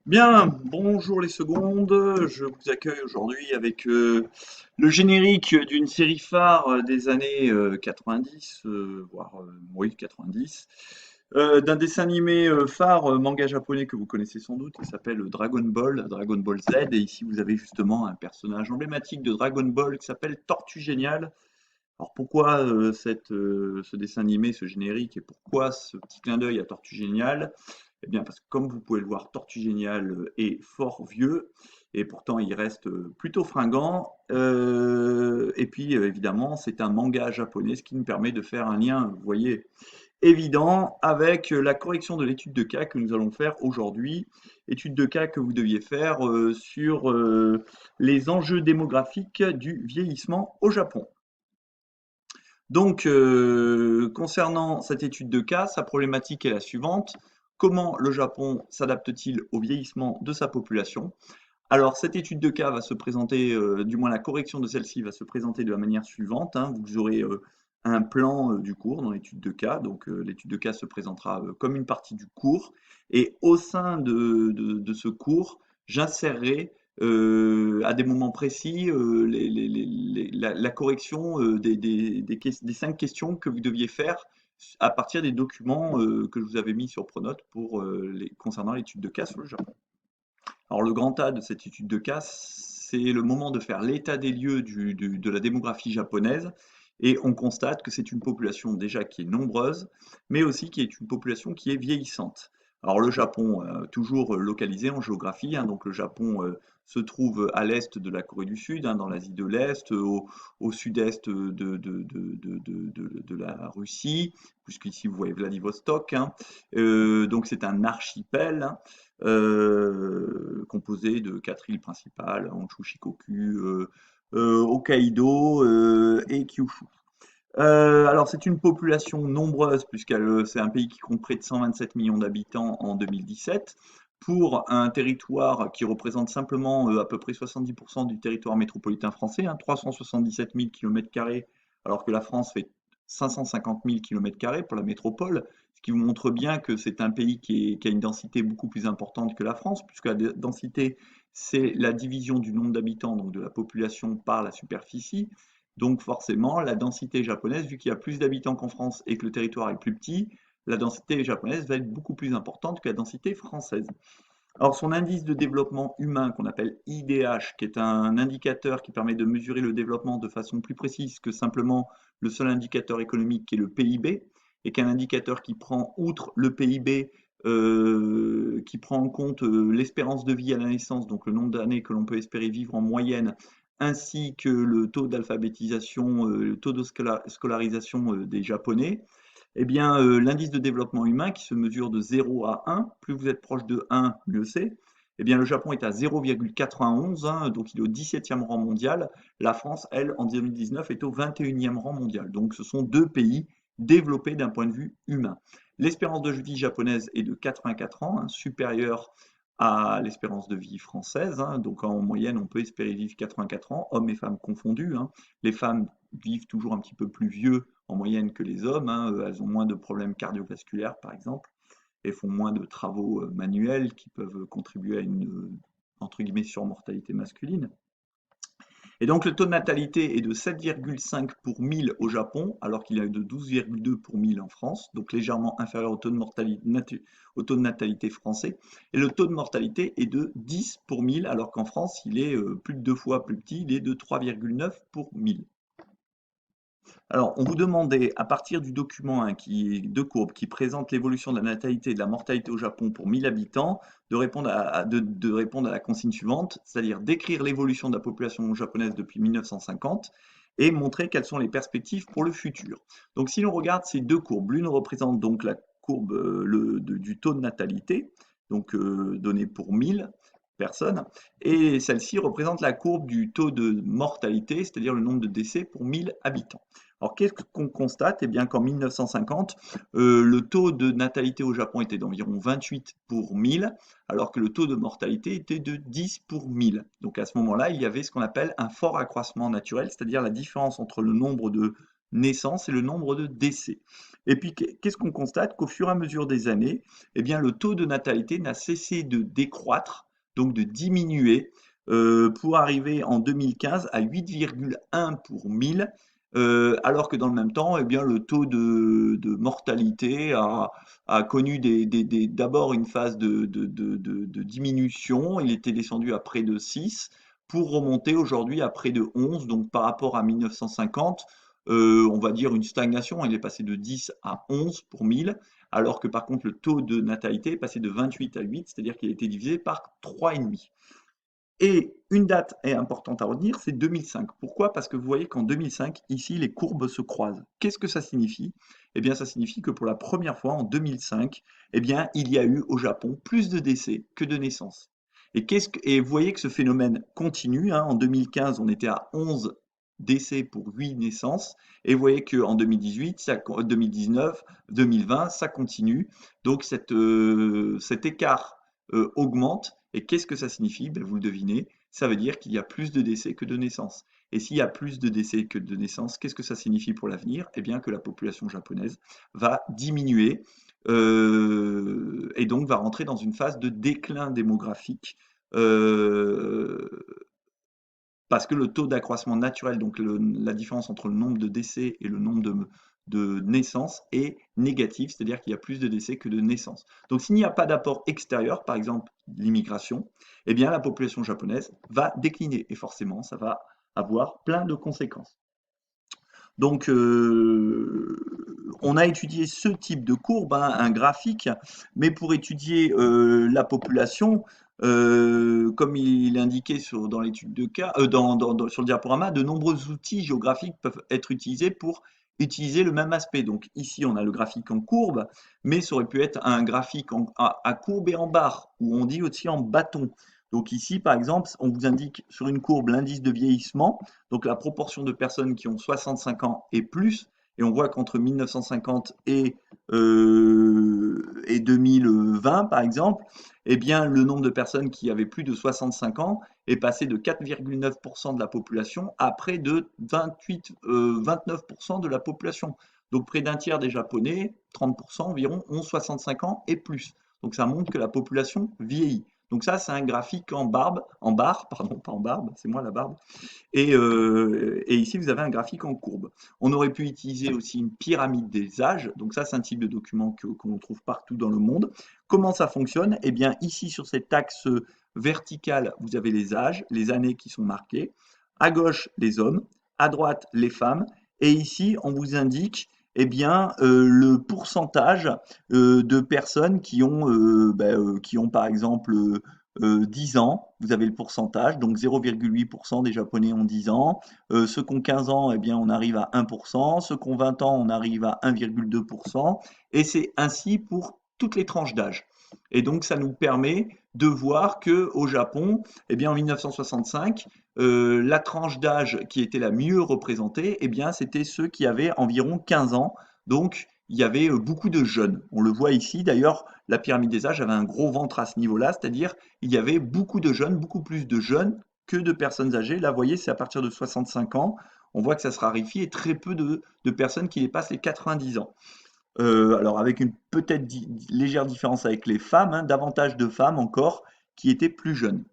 Bien, bonjour les secondes, je vous accueille aujourd'hui avec le générique d'une série phare des années 90, voire oui 90, d'un dessin animé phare manga japonais que vous connaissez sans doute, qui s'appelle Dragon Ball, Dragon Ball Z, et ici vous avez justement un personnage emblématique de Dragon Ball qui s'appelle Tortue Géniale. Alors pourquoi ce dessin animé, ce générique, et pourquoi ce petit clin d'œil à Tortue Géniale? Eh bien parce que comme vous pouvez le voir, Tortue Géniale est fort vieux, et pourtant il reste plutôt fringant. Et puis évidemment, c'est un manga japonais, ce qui nous permet de faire un lien, vous voyez, évident avec la correction de l'étude de cas que nous allons faire aujourd'hui. Étude de cas que vous deviez faire sur les enjeux démographiques du vieillissement au Japon. Donc, concernant cette étude de cas, sa problématique est la suivante. Comment le Japon s'adapte-t-il au vieillissement de sa population? Alors, cette étude de cas va se présenter, du moins la correction de celle-ci va se présenter de la manière suivante, hein. Vous aurez un plan du cours dans l'étude de cas. Donc, l'étude de cas se présentera comme une partie du cours. Et au sein de ce cours, j'insérerai à des moments précis la correction des 5 questions que vous deviez faire à partir des documents que je vous avais mis sur Pronote concernant l'étude de cas sur le Japon. Alors le grand A de cette étude de cas, c'est le moment de faire l'état des lieux de la démographie japonaise, et on constate que c'est une population déjà qui est nombreuse, mais aussi qui est une population qui est vieillissante. Alors le Japon, toujours localisé en géographie, hein, donc le Japon se trouve à l'est de la Corée du Sud, hein, dans l'Asie de l'Est, au sud-est de la Russie, puisqu'ici vous voyez Vladivostok, hein. Donc c'est un archipel, hein, composé de 4 îles principales, Honshu, Shikoku, Hokkaido et Kyushu. Alors c'est une population nombreuse c'est un pays qui compte près de 127 millions d'habitants en 2017, pour un territoire qui représente simplement à peu près 70% du territoire métropolitain français, hein, 377 000 km², alors que la France fait 550 000 km² pour la métropole, ce qui vous montre bien que c'est un pays qui a une densité beaucoup plus importante que la France, puisque la densité, c'est la division du nombre d'habitants, donc de la population, par la superficie. Donc forcément, la densité japonaise, vu qu'il y a plus d'habitants qu'en France et que le territoire est plus petit, la densité japonaise va être beaucoup plus importante que la densité française. Alors son indice de développement humain, qu'on appelle IDH, qui est un indicateur qui permet de mesurer le développement de façon plus précise que simplement le seul indicateur économique qui est le PIB, et qu'un indicateur qui prend, outre le PIB, qui prend en compte l'espérance de vie à la naissance, donc le nombre d'années que l'on peut espérer vivre en moyenne, ainsi que le taux d'alphabétisation, le taux de scolarisation des Japonais. Eh bien, l'indice de développement humain qui se mesure de 0 à 1, plus vous êtes proche de 1, mieux c'est. Eh bien, le Japon est à 0,91, hein, donc il est au 17e rang mondial. La France, elle, en 2019, est au 21e rang mondial. Donc, ce sont deux pays développés d'un point de vue humain. L'espérance de vie japonaise est de 84 ans, hein, supérieure à l'espérance de vie française, hein. Donc, en moyenne, on peut espérer vivre 84 ans, hommes et femmes confondus, hein. Les femmes vivent toujours un petit peu plus vieux en moyenne que les hommes, hein. Elles ont moins de problèmes cardiovasculaires, par exemple, et font moins de travaux manuels qui peuvent contribuer à une, entre guillemets, surmortalité masculine. Et donc le taux de natalité est de 7,5 pour 1000 au Japon, alors qu'il est de 12,2 pour 1000 en France, donc légèrement inférieur au taux de natalité français. Et le taux de mortalité est de 10 pour 1000, alors qu'en France, il est plus de 2 fois plus petit, il est de 3,9 pour 1000. Alors, on vous demandait, à partir du document 1 de courbe qui présente l'évolution de la natalité et de la mortalité au Japon pour 1000 habitants, de répondre à la consigne suivante, c'est-à-dire d'écrire l'évolution de la population japonaise depuis 1950 et montrer quelles sont les perspectives pour le futur. Donc, si l'on regarde ces deux courbes, l'une représente donc la courbe du taux de natalité, donc donné pour 1000 personnes, et celle-ci représente la courbe du taux de mortalité, c'est-à-dire le nombre de décès pour 1000 habitants. Alors, qu'est-ce qu'on constate? Eh bien qu'en 1950, le taux de natalité au Japon était d'environ 28 pour 1000, alors que le taux de mortalité était de 10 pour 1000. Donc à ce moment-là, il y avait ce qu'on appelle un fort accroissement naturel, c'est-à-dire la différence entre le nombre de naissances et le nombre de décès. Et puis, qu'est-ce qu'on constate? Qu'au fur et à mesure des années, eh bien, le taux de natalité n'a cessé de décroître, donc de diminuer, pour arriver en 2015 à 8,1 pour 1000, alors que dans le même temps, eh bien, le taux de mortalité a connu d'abord une phase de diminution. Il était descendu à près de 6 pour remonter aujourd'hui à près de 11. Donc par rapport à 1950, on va dire une stagnation. Il est passé de 10 à 11 pour 1000, alors que par contre le taux de natalité est passé de 28 à 8, c'est-à-dire qu'il a été divisé par 3,5. Et une date est importante à retenir, c'est 2005. Pourquoi? Parce que vous voyez qu'en 2005, ici, les courbes se croisent. Qu'est-ce que ça signifie? Eh bien, ça signifie que pour la première fois en 2005, eh bien, il y a eu au Japon plus de décès que de naissances. Et vous voyez que ce phénomène continue, hein. En 2015, on était à 11 décès pour 8 naissances. Et vous voyez qu'en 2018, 2019, 2020, ça continue. Donc cet écart augmente. Et qu'est-ce que ça signifie? Ben, vous le devinez, ça veut dire qu'il y a plus de décès que de naissances. Et s'il y a plus de décès que de naissances, qu'est-ce que ça signifie pour l'avenir? Eh bien que la population japonaise va diminuer et donc va rentrer dans une phase de déclin démographique euh, parce que le taux d'accroissement naturel, donc la différence entre le nombre de décès et le nombre de naissances est négatif, c'est-à-dire qu'il y a plus de décès que de naissances. Donc s'il n'y a pas d'apport extérieur, par exemple l'immigration, eh bien la population japonaise va décliner et forcément ça va avoir plein de conséquences. Donc, on a étudié ce type de courbe, hein, un graphique, mais pour étudier la population, comme il est indiqué dans l'étude de cas, sur le diaporama, de nombreux outils géographiques peuvent être utilisés pour utiliser le même aspect. Donc ici, on a le graphique en courbe, mais ça aurait pu être un graphique à courbe et en barre, ou on dit aussi en bâton. Donc ici, par exemple, on vous indique sur une courbe l'indice de vieillissement, donc la proportion de personnes qui ont 65 ans et plus, et on voit qu'entre 1950 et 2020, par exemple, eh bien, le nombre de personnes qui avaient plus de 65 ans est passé de 4,9% de la population à près de 29% de la population. Donc près d'un tiers des Japonais, 30% environ, ont 65 ans et plus. Donc ça montre que la population vieillit. Donc ça, c'est un graphique en barre, pardon, pas en barbe, c'est moi la barbe. Et ici, vous avez un graphique en courbe. On aurait pu utiliser aussi une pyramide des âges. Donc ça, c'est un type de document qu'on trouve partout dans le monde. Comment ça fonctionne? Eh bien, ici, sur cet axe vertical, vous avez les âges, les années qui sont marquées. À gauche, les hommes. À droite, les femmes. Et ici, on vous indique eh bien, le pourcentage de personnes qui ont par exemple 10 ans, vous avez le pourcentage, donc 0,8% des Japonais ont 10 ans. Ceux qui ont 15 ans, eh bien, on arrive à 1%. Ceux qui ont 20 ans, on arrive à 1,2%. Et c'est ainsi pour toutes les tranches d'âge. Et donc, ça nous permet de voir que au Japon, eh bien, en 1965, la tranche d'âge qui était la mieux représentée, eh bien, c'était ceux qui avaient environ 15 ans. Donc, il y avait beaucoup de jeunes. On le voit ici. D'ailleurs, la pyramide des âges avait un gros ventre à ce niveau-là, c'est-à-dire il y avait beaucoup de jeunes, beaucoup plus de jeunes que de personnes âgées. Là, vous voyez, c'est à partir de 65 ans. On voit que ça se raréfie et très peu de personnes qui dépassent les 90 ans. Alors avec une peut-être légère différence avec les femmes, hein, davantage de femmes encore qui étaient plus jeunes.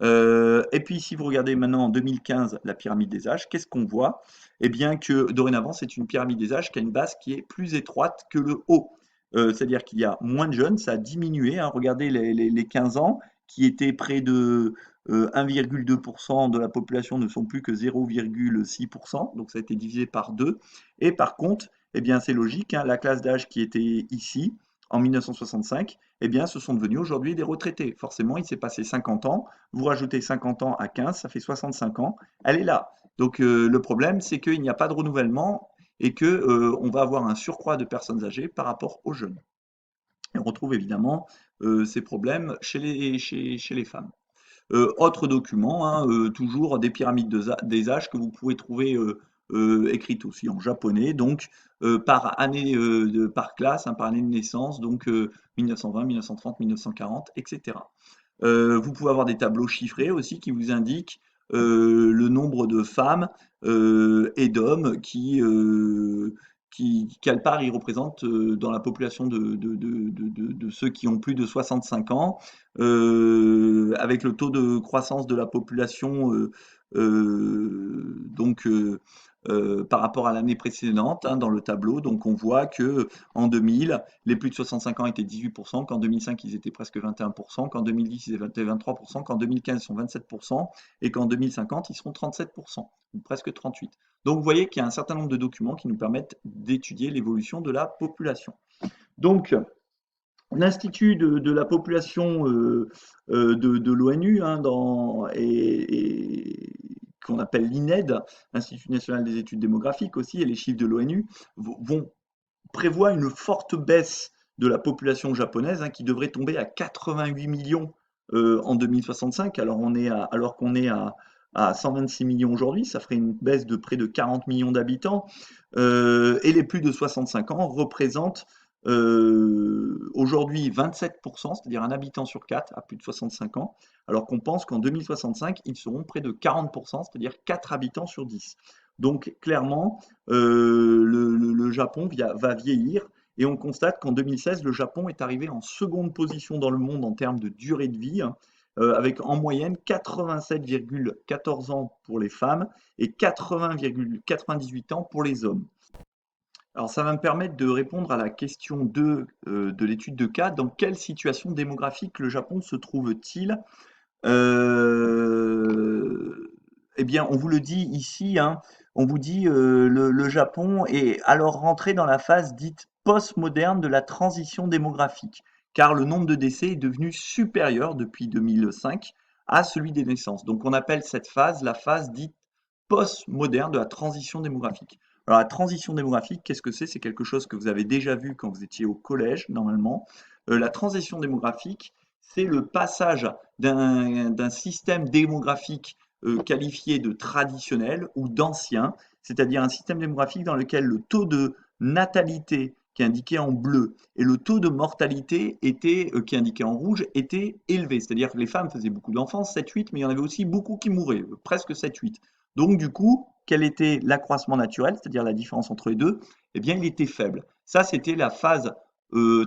Et puis si vous regardez maintenant en 2015 la pyramide des âges, qu'est-ce qu'on voit? Eh bien que dorénavant c'est une pyramide des âges qui a une base qui est plus étroite que le haut. C'est-à-dire qu'il y a moins de jeunes, ça a diminué, hein. Regardez les 15 ans qui étaient près de 1,2% de la population ne sont plus que 0,6%, donc ça a été divisé par 2. Et par contre, eh bien c'est logique, hein, la classe d'âge qui était ici en 1965, eh bien ce sont devenus aujourd'hui des retraités. Forcément, il s'est passé 50 ans, vous rajoutez 50 ans à 15, ça fait 65 ans, elle est là. Donc le problème, c'est qu'il n'y a pas de renouvellement et que on va avoir un surcroît de personnes âgées par rapport aux jeunes. Et on retrouve évidemment ces problèmes chez les femmes. Autre document, hein, toujours des pyramides des âges que vous pouvez trouver écrites aussi en japonais, donc par année par classe, hein, par année de naissance, donc 1920, 1930, 1940, etc. Vous pouvez avoir des tableaux chiffrés aussi qui vous indiquent le nombre de femmes et d'hommes quelle part ils représentent dans la population de ceux qui ont plus de 65 ans, avec le taux de croissance de la population par rapport à l'année précédente, hein, dans le tableau. Donc on voit que en 2000, les plus de 65 ans étaient 18%, qu'en 2005 ils étaient presque 21%, qu'en 2010 ils étaient 23%, qu'en 2015 ils sont 27% et qu'en 2050 ils seront 37%, ou presque 38%. Donc vous voyez qu'il y a un certain nombre de documents qui nous permettent d'étudier l'évolution de la population. Donc l'Institut de la population de l'ONU, hein, qu'on appelle l'INED, l'Institut national des études démographiques aussi, et les chiffres de l'ONU prévoient une forte baisse de la population japonaise, hein, qui devrait tomber à 88 millions en 2065. Alors qu'on est à 126 millions aujourd'hui, ça ferait une baisse de près de 40 millions d'habitants. Et les plus de 65 ans représentent aujourd'hui 27%, c'est-à-dire un habitant sur 4 à plus de 65 ans, alors qu'on pense qu'en 2065, ils seront près de 40%, c'est-à-dire 4 habitants sur 10. Donc clairement, le Japon va vieillir et on constate qu'en 2016, le Japon est arrivé en seconde position dans le monde en termes de durée de vie, hein, avec en moyenne 87,14 ans pour les femmes et 80,98 ans pour les hommes. Alors ça va me permettre de répondre à la question 2 de l'étude de cas. Dans quelle situation démographique le Japon se trouve-t-il? Eh bien, on vous le dit ici, hein, on vous dit le Japon est alors rentré dans la phase dite post-moderne de la transition démographique, car le nombre de décès est devenu supérieur depuis 2005 à celui des naissances. Donc on appelle cette phase la phase dite post-moderne de la transition démographique. Alors la transition démographique, qu'est-ce que c'est? C'est quelque chose que vous avez déjà vu quand vous étiez au collège, normalement. La transition démographique, c'est le passage d'un système démographique qualifié de traditionnel ou d'ancien, c'est-à-dire un système démographique dans lequel le taux de natalité, qui est indiqué en bleu, et le taux de mortalité, qui est indiqué en rouge, était élevé. C'est-à-dire que les femmes faisaient beaucoup d'enfants, 7-8, mais il y en avait aussi beaucoup qui mouraient, presque 7-8. Donc du coup, quel était l'accroissement naturel, c'est-à-dire la différence entre les deux? Eh bien, il était faible. Ça, c'était la phase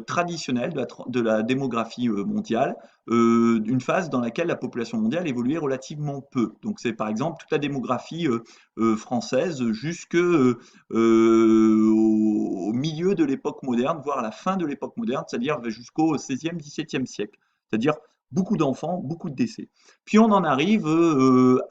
traditionnelle de la démographie mondiale, d'une phase dans laquelle la population mondiale évoluait relativement peu. Donc c'est par exemple toute la démographie française au milieu de l'époque moderne, voire à la fin de l'époque moderne, c'est-à-dire jusqu'au 16e, 17e siècle. C'est-à-dire beaucoup d'enfants, beaucoup de décès. Puis on en arrive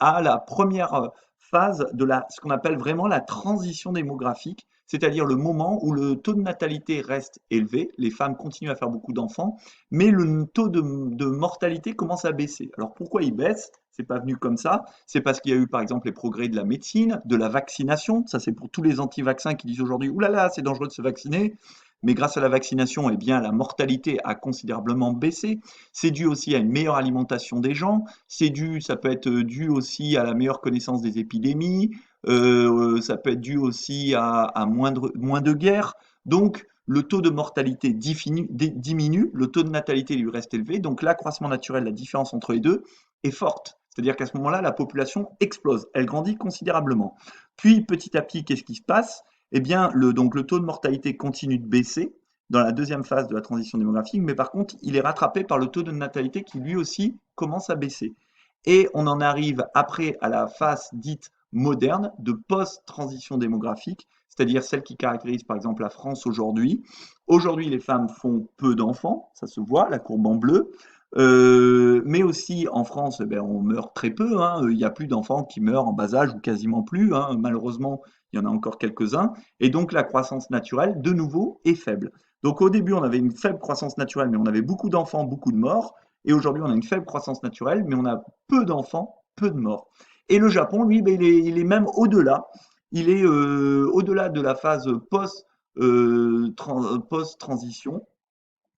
à la première phase de ce qu'on appelle vraiment la transition démographique, c'est-à-dire le moment où le taux de natalité reste élevé, les femmes continuent à faire beaucoup d'enfants, mais le taux de mortalité commence à baisser. Alors pourquoi il baisse? C'est pas venu comme ça. C'est parce qu'il y a eu par exemple les progrès de la médecine, de la vaccination. Ça c'est pour tous les anti-vaccins qui disent aujourd'hui, ouh là là, c'est dangereux de se vacciner. Mais grâce à la vaccination, eh bien, la mortalité a considérablement baissé. C'est dû aussi à une meilleure alimentation des gens. Ça peut être dû aussi à la meilleure connaissance des épidémies. Ça peut être dû aussi à moins de guerres. Donc, le taux de mortalité diminue, le taux de natalité lui reste élevé. Donc, l'accroissement naturel, la différence entre les deux, est forte. C'est-à-dire qu'à ce moment-là, la population explose, elle grandit considérablement. Puis, petit à petit, qu'est-ce qui se passe? Eh bien, donc, le taux de mortalité continue de baisser dans la deuxième phase de la transition démographique, mais par contre, il est rattrapé par le taux de natalité qui lui aussi commence à baisser. Et on en arrive après à la phase dite moderne de post-transition démographique, c'est-à-dire celle qui caractérise par exemple la France aujourd'hui. Aujourd'hui, les femmes font peu d'enfants, ça se voit, la courbe en bleu. Mais aussi en France, eh ben, on meurt très peu, hein. Il n'y a plus d'enfants qui meurent en bas âge ou quasiment plus, hein. Malheureusement, il y en a encore quelques-uns. Et donc la croissance naturelle, de nouveau, est faible. Donc au début, on avait une faible croissance naturelle, mais on avait beaucoup d'enfants, beaucoup de morts. Et aujourd'hui, on a une faible croissance naturelle, mais on a peu d'enfants, peu de morts. Et le Japon, lui, ben, il est même au-delà. Il est au-delà de la phase post-transition.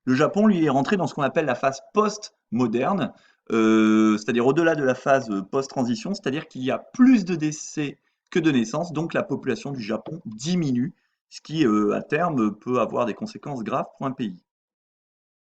Le Japon, lui, est rentré dans ce qu'on appelle la phase post-moderne, c'est-à-dire au-delà de la phase post-transition, c'est-à-dire qu'il y a plus de décès que de naissances, donc la population du Japon diminue, ce qui, à terme, peut avoir des conséquences graves pour un pays.